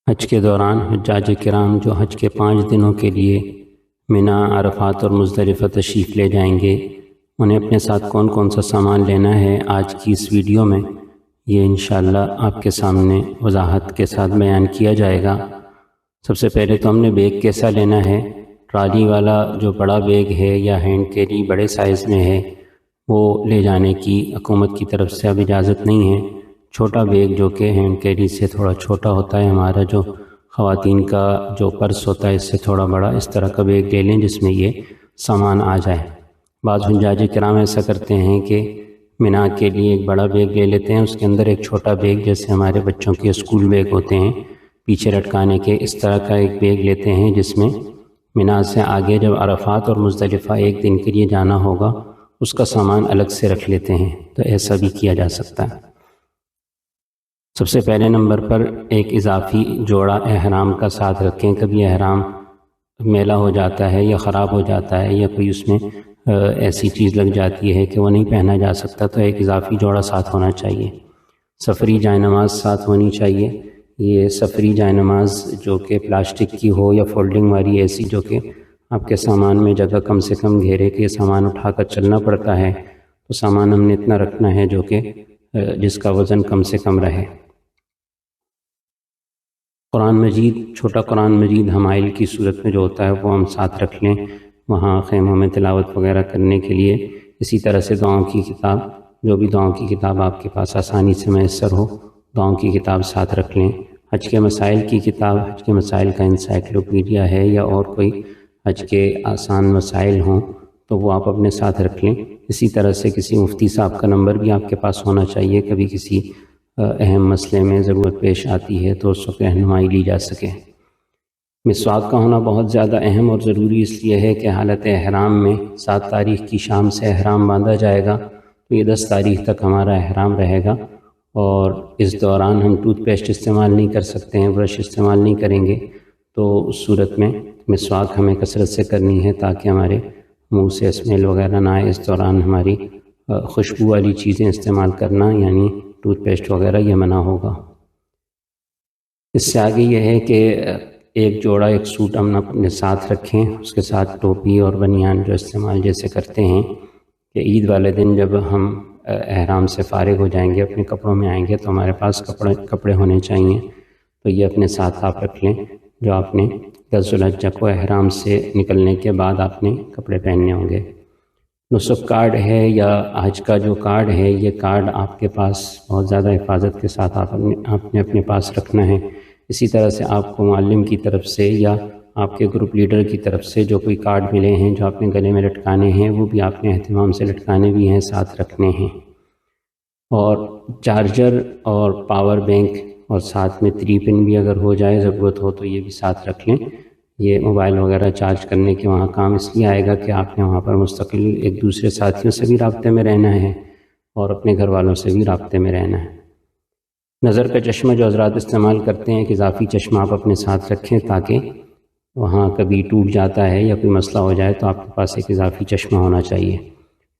حج کے دوران حجاج کرام جو حج کے 5 دنوں کے لیے منا، عرفات اور مزدلفہ تشریف لے جائیں گے، انہیں اپنے ساتھ کون کون سا سامان لینا ہے آج کی اس ویڈیو میں یہ انشاءاللہ آپ کے سامنے وضاحت کے ساتھ بیان کیا جائے گا۔ سب سے پہلے تو ہم نے بیگ کیسا لینا ہے۔ ٹرالی والا جو بڑا بیگ ہے یا ہینڈ کیری بڑے سائز میں ہے وہ لے جانے کی حکومت کی طرف سے اب اجازت نہیں ہے۔ چھوٹا بیگ جو کہ ہینڈ کیری سے تھوڑا چھوٹا ہوتا ہے، ہمارا جو خواتین کا جو پرس ہوتا ہے اس سے تھوڑا بڑا، اس طرح کا بیگ لے لیں جس میں یہ سامان آ جائے۔ بعض حجاج کرام ایسا کرتے ہیں کہ منا کے لیے ایک بڑا بیگ لے لیتے ہیں، اس کے اندر ایک چھوٹا بیگ جیسے ہمارے بچوں کے اسکول بیگ ہوتے ہیں پیچھے لٹکانے کے، اس طرح کا ایک بیگ لیتے ہیں جس میں منا سے آگے جب عرفات اور مزدلفہ ایک دن کے لیے جانا ہوگا اس کا سامان الگ سے رکھ لیتے ہیں۔ تو ایسا بھی کیا جا سکتا ہے۔ سب سے پہلے نمبر پر ایک اضافی جوڑا احرام کا ساتھ رکھیں۔ کبھی احرام میلا ہو جاتا ہے یا خراب ہو جاتا ہے یا کوئی اس میں ایسی چیز لگ جاتی ہے کہ وہ نہیں پہنا جا سکتا، تو ایک اضافی جوڑا ساتھ ہونا چاہیے۔ سفری جائے نماز ساتھ ہونی چاہیے۔ یہ سفری جائے نماز جو کہ پلاسٹک کی ہو یا فولڈنگ والی ایسی جو کہ آپ کے سامان میں جگہ کم سے کم گھیرے کہ سامان اٹھا کر چلنا پڑتا ہے، تو سامان ہم نے اتنا رکھنا ہے جو کہ جس کا وزن کم سے کم رہے۔ قرآن مجید، چھوٹا قرآن مجید حمائل کی صورت میں جو ہوتا ہے وہ ہم ساتھ رکھ لیں وہاں خیموں میں تلاوت وغیرہ کرنے کے لیے۔ اسی طرح سے دعاؤں کی کتاب، جو بھی دعاؤں کی کتاب آپ کے پاس آسانی سے میسر ہو، دعاؤں کی کتاب ساتھ رکھ لیں۔ حج کے مسائل کی کتاب، حج کے مسائل کا انسائکلوپیڈیا ہے یا اور کوئی حج کے آسان مسائل ہوں تو وہ آپ اپنے ساتھ رکھ لیں۔ اسی طرح سے کسی مفتی صاحب کا نمبر بھی آپ کے پاس ہونا چاہیے، کبھی کسی اہم مسئلے میں ضرورت پیش آتی ہے تو اس وقت رہنمائی لی جا سکے۔ مسواک کا ہونا بہت زیادہ اہم اور ضروری اس لیے ہے کہ حالت احرام میں 7 تاریخ کی شام سے احرام باندھا جائے گا تو یہ 10 تاریخ تک ہمارا احرام رہے گا، اور اس دوران ہم ٹوتھ پیسٹ استعمال نہیں کر سکتے ہیں، برش استعمال نہیں کریں گے، تو اس صورت میں مسواک ہمیں کثرت سے کرنی ہے تاکہ ہمارے منہ سے اسمیل وغیرہ نہ آئے۔ اس دوران ہماری خوشبو والی چیزیں استعمال کرنا یعنی ٹوتھ پیسٹ وغیرہ یہ منع ہوگا۔ اس سے آگے یہ ہے کہ ایک جوڑا ایک سوٹ ہم اپنے ساتھ رکھیں، اس کے ساتھ ٹوپی اور بنیان جو استعمال جیسے کرتے ہیں کہ عید والے دن جب ہم احرام سے فارغ ہو جائیں گے، اپنے کپڑوں میں آئیں گے تو ہمارے پاس کپڑے ہونے چاہیے، تو یہ اپنے ساتھ آپ رکھ لیں جو آپ نے 10 ذو الحجہ کو احرام سے نکلنے کے بعد آپ نے کپڑے پہننے ہوں گے۔ نسک کارڈ ہے یا حج کا جو کارڈ ہے، یہ کارڈ آپ کے پاس بہت زیادہ حفاظت کے ساتھ آپ نے اپنے پاس رکھنا ہے۔ اسی طرح سے آپ کو معلم کی طرف سے یا آپ کے گروپ لیڈر کی طرف سے جو کوئی کارڈ ملے ہیں جو آپ نے گلے میں لٹکانے ہیں وہ بھی آپ نے اہتمام سے لٹکانے بھی ہیں، ساتھ رکھنے ہیں۔ اور چارجر اور پاور بینک اور ساتھ میں 3 پن بھی اگر ہو جائے ضرورت ہو تو یہ بھی ساتھ رکھ لیں۔ یہ موبائل وغیرہ چارج کرنے کے وہاں کام اس لیے آئے گا کہ آپ نے وہاں پر مستقل ایک دوسرے ساتھیوں سے بھی رابطے میں رہنا ہے اور اپنے گھر والوں سے بھی رابطے میں رہنا ہے۔ نظر کا چشمہ جو حضرات استعمال کرتے ہیں، ایک اضافی چشمہ آپ اپنے ساتھ رکھیں تاکہ وہاں کبھی ٹوٹ جاتا ہے یا کوئی مسئلہ ہو جائے تو آپ کے پاس ایک اضافی چشمہ ہونا چاہیے۔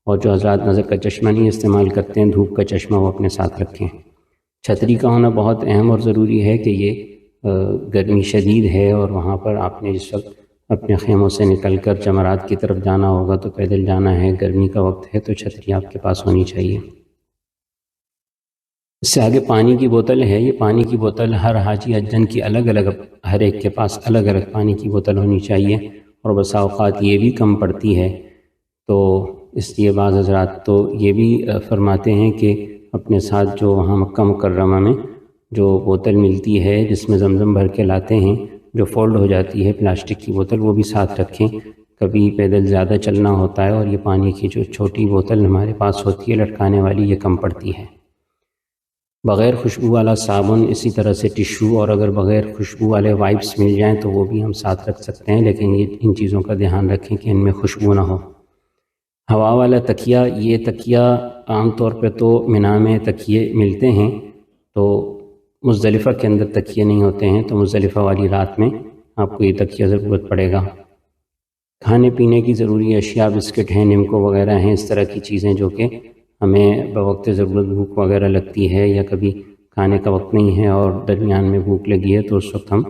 اور جو حضرات نظر کا چشمہ نہیں استعمال کرتے ہیں، دھوپ کا چشمہ وہ اپنے ساتھ رکھیں۔ چھتری کا ہونا بہت اہم اور ضروری ہے کہ یہ گرمی شدید ہے اور وہاں پر آپ نے جس وقت اپنے خیموں سے نکل کر جمرات کی طرف جانا ہوگا تو پیدل جانا ہے، گرمی کا وقت ہے تو چھتری آپ کے پاس ہونی چاہیے۔ اس سے آگے پانی کی بوتل ہے۔ یہ پانی کی بوتل ہر حاجی حجن کی الگ الگ، ہر ایک کے پاس الگ الگ پانی کی بوتل ہونی چاہیے، اور بسا اوقات یہ بھی کم پڑتی ہے، تو اس لیے بعض حضرات تو یہ بھی فرماتے ہیں کہ اپنے ساتھ جو وہاں مکہ مکرمہ میں جو بوتل ملتی ہے جس میں زمزم بھر کے لاتے ہیں، جو فولڈ ہو جاتی ہے پلاسٹک کی بوتل، وہ بھی ساتھ رکھیں۔ کبھی پیدل زیادہ چلنا ہوتا ہے اور یہ پانی کی جو چھوٹی بوتل ہمارے پاس ہوتی ہے لٹکانے والی، یہ کم پڑتی ہے۔ بغیر خوشبو والا صابن، اسی طرح سے ٹشو، اور اگر بغیر خوشبو والے وائپس مل جائیں تو وہ بھی ہم ساتھ رکھ سکتے ہیں، لیکن یہ ان چیزوں کا دھیان رکھیں کہ ان میں خوشبو نہ ہو۔ ہوا والا تکیہ، یہ تکیہ عام طور پہ تو منا میں تکیے ملتے ہیں، تو مزدلفہ کے اندر تکیے نہیں ہوتے ہیں، تو مزدلفہ والی رات میں آپ کو یہ تکیہ ضرورت پڑے گا۔ کھانے پینے کی ضروری اشیاء، بسکٹ ہیں، نمکو وغیرہ ہیں، اس طرح کی چیزیں جو کہ ہمیں بوقت ضرورت بھوک وغیرہ لگتی ہے یا کبھی کھانے کا وقت نہیں ہے اور درمیان میں بھوک لگی ہے تو اس وقت ہم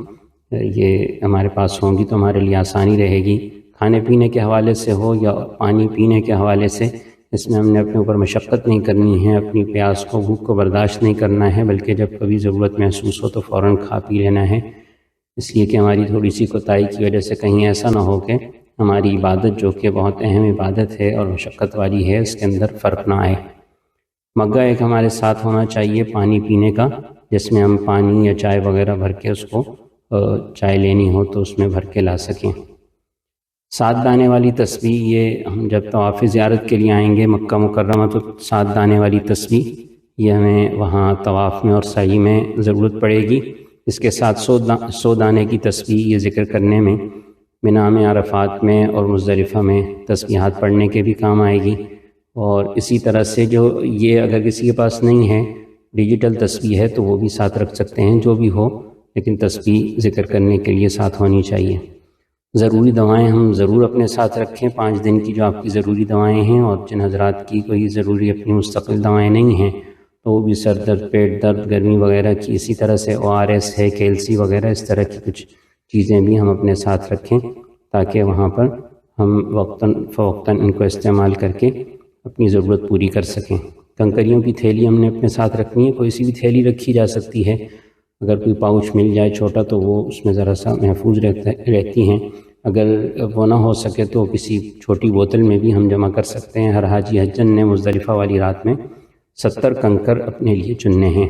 یہ ہمارے پاس ہوں گی تو ہمارے لیے آسانی رہے گی۔ کھانے پینے کے حوالے سے ہو یا پانی پینے کے حوالے سے، اس میں ہم نے اپنے اوپر مشقت نہیں کرنی ہے، اپنی پیاس کو، بھوک کو برداشت نہیں کرنا ہے، بلکہ جب کبھی ضرورت محسوس ہو تو فوراً کھا پی لینا ہے، اس لیے کہ ہماری تھوڑی سی کوتاہی کی وجہ سے کہیں ایسا نہ ہو کہ ہماری عبادت جو کہ بہت اہم عبادت ہے اور مشقت والی ہے، اس کے اندر فرق نہ آئے۔ مگا ایک ہمارے ساتھ ہونا چاہیے پانی پینے کا، جس میں ہم پانی یا چائے وغیرہ بھر کے اس کو چائے لینی ہو تو اس میں بھر کے لا سکیں۔ 7 دانے والی تسبیح، یہ ہم جب طواف زیارت کے لیے آئیں گے مکہ مکرمہ تو 7 دانے والی تسبیح یہ ہمیں وہاں طواف میں اور سعی میں ضرورت پڑے گی۔ اس کے ساتھ 100 دانے کی تسبیح یہ ذکر کرنے میں، منا میں، عرفات میں اور مزدلفہ میں تسبیحات پڑھنے کے بھی کام آئے گی۔ اور اسی طرح سے جو یہ اگر کسی کے پاس نہیں ہے ڈیجیٹل تسبیح ہے تو وہ بھی ساتھ رکھ سکتے ہیں، جو بھی ہو، لیکن تسبیح ذکر کرنے کے لیے ساتھ ہونی چاہیے۔ ضروری دوائیں ہم ضرور اپنے ساتھ رکھیں، 5 دن کی جو آپ کی ضروری دوائیں ہیں، اور جن حضرات کی کوئی ضروری اپنی مستقل دوائیں نہیں ہیں تو وہ بھی سر درد، پیٹ درد، گرمی وغیرہ کی، اسی طرح سے ORS ہے، کیلسی وغیرہ، اس طرح کی کچھ چیزیں بھی ہم اپنے ساتھ رکھیں تاکہ وہاں پر ہم وقتاً فوقتاً ان کو استعمال کر کے اپنی ضرورت پوری کر سکیں۔ کنکریوں کی تھیلی ہم نے اپنے ساتھ رکھنی ہے، کوئی سی بھی تھیلی رکھی جا سکتی ہے، اگر کوئی پاؤچ مل جائے چھوٹا تو وہ اس میں ذرا سا محفوظ رہتی ہیں، اگر وہ نہ ہو سکے تو کسی چھوٹی بوتل میں بھی ہم جمع کر سکتے ہیں۔ ہر حاجی حجن نے مزدلفہ والی رات میں 70 کنکر اپنے لیے چننے ہیں،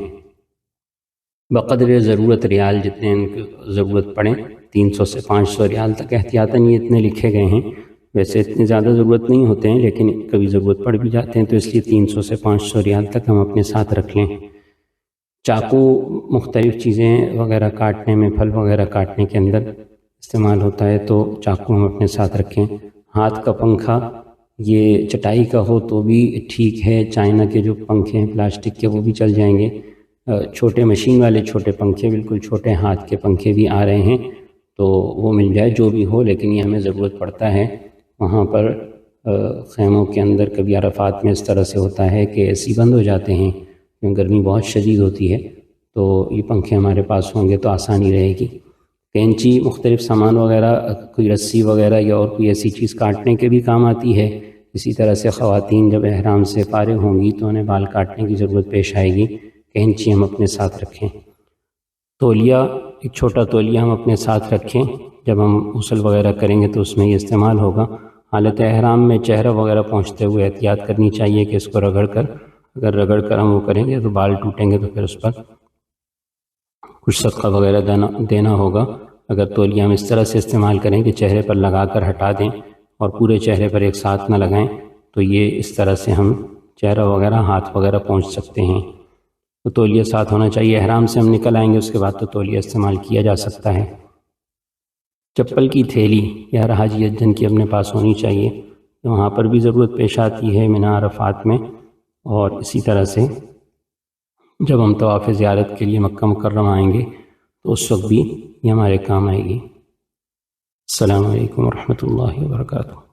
بقدر ضرورت ریال، جتنے ان کو ضرورت پڑیں، 300 سے 500 ریال تک احتیاطاً یہ اتنے لکھے گئے ہیں، ویسے اتنے زیادہ ضرورت نہیں ہوتے ہیں لیکن کبھی ضرورت پڑ بھی جاتے ہیں تو اس لیے 300 سے 500 ریال تک ہم اپنے ساتھ رکھ لیں۔ چاقو مختلف چیزیں وغیرہ کاٹنے میں، پھل وغیرہ کاٹنے کے اندر استعمال ہوتا ہے تو چاقو ہم اپنے ساتھ رکھیں۔ ہاتھ کا پنکھا یہ چٹائی کا ہو تو بھی ٹھیک ہے، چائنا کے جو پنکھے ہیں پلاسٹک کے وہ بھی چل جائیں گے، چھوٹے مشین والے چھوٹے پنکھے، بالکل چھوٹے ہاتھ کے پنکھے بھی آ رہے ہیں تو وہ مل جائے، جو بھی ہو، لیکن یہ ہمیں ضرورت پڑتا ہے وہاں پر خیموں کے اندر۔ کبھی عرفات میں اس طرح سے ہوتا ہے کہ AC بند ہو جاتے ہیں، گرمی بہت شدید ہوتی ہے، تو یہ پنکھے ہمارے پاس ہوں گے تو آسانی رہے گی۔ کینچی، مختلف سامان وغیرہ، کوئی رسی وغیرہ یا اور کوئی ایسی چیز کاٹنے کے بھی کام آتی ہے۔ اسی طرح سے خواتین جب احرام سے فارغ ہوں گی تو انہیں بال کاٹنے کی ضرورت پیش آئے گی، کینچی ہم اپنے ساتھ رکھیں۔ تولیہ، ایک چھوٹا تولیہ ہم اپنے ساتھ رکھیں، جب ہم غسل وغیرہ کریں گے تو اس میں یہ استعمال ہوگا۔ حالت احرام میں چہرہ وغیرہ پہنچتے ہوئے احتیاط کرنی چاہیے کہ اس کو رگڑ کر، اگر رگڑ کر ہم وہ کریں گے تو بال ٹوٹیں گے تو پھر اس پر کچھ صدقہ وغیرہ دینا ہوگا۔ اگر تولیہ ہم اس طرح سے استعمال کریں کہ چہرے پر لگا کر ہٹا دیں اور پورے چہرے پر ایک ساتھ نہ لگائیں تو یہ اس طرح سے ہم چہرہ وغیرہ، ہاتھ وغیرہ پہنچ سکتے ہیں، تو تولیہ ساتھ ہونا چاہیے۔ احرام سے ہم نکل آئیں گے اس کے بعد تو تولیہ استعمال کیا جا سکتا ہے۔ چپل کی تھیلی یا ہر حاجی حجن کی اپنے پاس ہونی چاہیے، وہاں پر بھی ضرورت پیش آتی ہے منا، عرفات میں، اور اسی طرح سے جب ہم طواف زیارت کے لیے مکہ مکرمہ آئیں گے تو اس وقت بھی یہ ہمارے کام آئے گی۔ السلام علیکم ورحمۃ اللہ وبرکاتہ۔